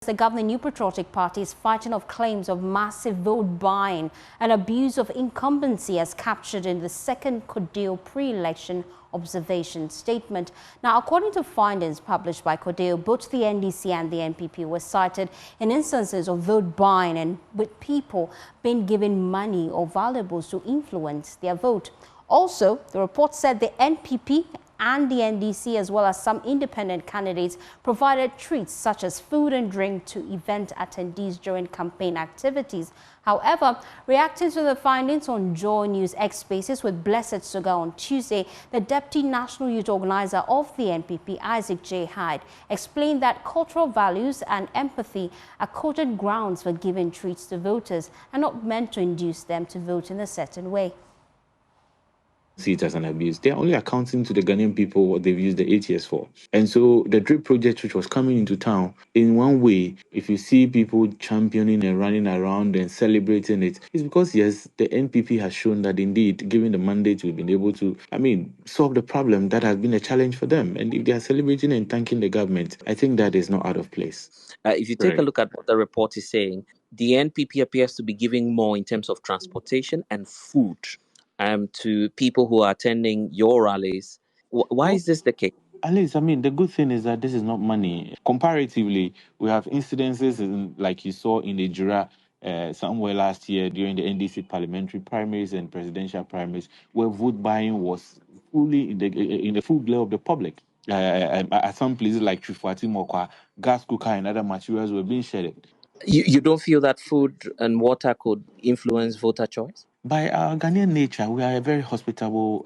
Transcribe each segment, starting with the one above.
the governing New Patriotic Party is fighting off claims of massive vote buying and abuse of incumbency as captured in the second CODEO pre-election observation statement. Now, according to findings published by CODEO, both the NDC and the NPP were cited in instances of vote buying and with people being given money or valuables to influence their vote. Also, the report said the NPP and the NDC, as well as some independent candidates, provided treats such as food and drink to event attendees during campaign activities. However, reacting to the findings on Joy News X Spaces with Blessed Sugar on Tuesday, the Deputy National Youth Organizer of the NPP, Isaac J. Hyde, explained that cultural values and empathy are cogent grounds for giving treats to voters and not meant to induce them to vote in a certain way. See it as an abuse. They're only accounting to the Ghanaian people what they've used the 8 years for. And so the drip project, which was coming into town, in one way, if you see people championing and running around and celebrating it, it's because, yes, the NPP has shown that indeed, given the mandate, we've been able to, solve the problem that has been a challenge for them. And if they are celebrating and thanking the government, I think that is not out of place. If you take a look at what the report is saying, the NPP appears to be giving more in terms of transportation and food to people who are attending your rallies. Why is this the case? At least, the good thing is that this is not money. Comparatively, we have incidences like you saw in the Jura somewhere last year during the NDC parliamentary primaries and presidential primaries, where vote buying was fully in the full glare of the public. At some places like Trifuati Mokwa, gas cooker and other materials were being shared. You don't feel that food and water could influence voter choice? By our Ghanaian nature, we are a very hospitable,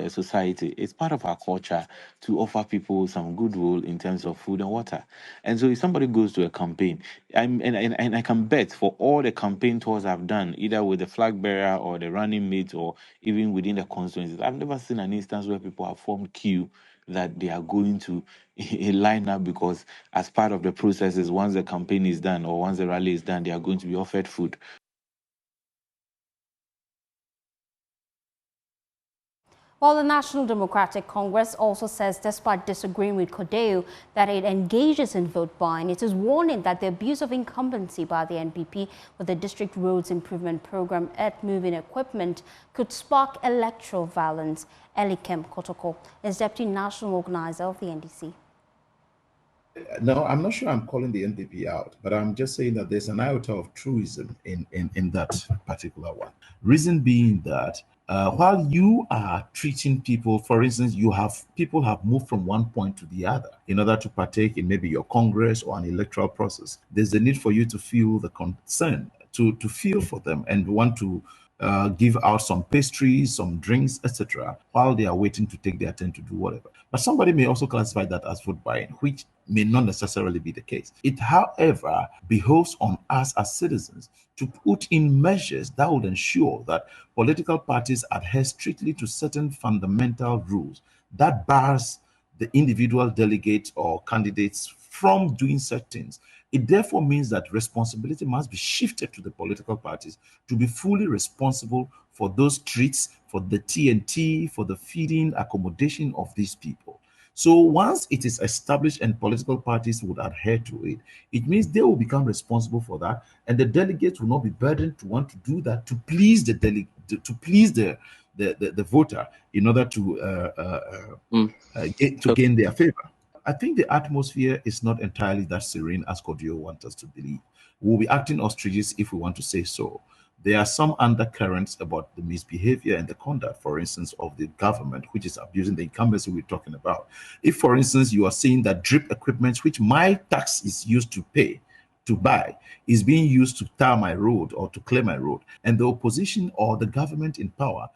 society. It's part of our culture to offer people some goodwill in terms of food and water. And so if somebody goes to a campaign, and I can bet for all the campaign tours I've done, either with the flag bearer or the running mate or even within the constituencies, I've never seen an instance where people have formed queue that they are going to line up because as part of the processes, once the campaign is done or once the rally is done, they are going to be offered food. While the National Democratic Congress also says, despite disagreeing with CODEO, that it engages in vote buying, it is warning that the abuse of incumbency by the NPP with the District Roads Improvement Program at moving equipment could spark electoral violence. Elikem Kotoko is Deputy National Organizer of the NDC. No, I'm not sure I'm calling the NPP out, but I'm just saying that there's an iota of truism in that particular one. Reason being that while you are treating people, for instance, people have moved from one point to the other in order to partake in maybe your Congress or an electoral process. There's a need for you to feel the concern, to feel for them and want to give out some pastries, some drinks, etc., while they are waiting to take their turn to do whatever. But somebody may also classify that as vote buying, which may not necessarily be the case. It, however, behoves on us as citizens to put in measures that would ensure that political parties adhere strictly to certain fundamental rules that bars the individual delegate or candidates from doing such things. It therefore means that responsibility must be shifted to the political parties to be fully responsible for those treats, for the TNT, for the feeding, accommodation of these people. So once it is established and political parties would adhere to it, it means they will become responsible for that, and the delegates will not be burdened to want to do that to please the the voter in order to gain their favor. I think the atmosphere is not entirely that serene as CODEO wants us to believe. We'll be acting ostriches if we want to say so. There are some undercurrents about the misbehavior and the conduct, for instance, of the government, which is abusing the incumbency we're talking about. If, for instance, you are saying that drip equipment, which my tax is used to buy, is being used to tar my road or to clear my road, and the opposition or the government in power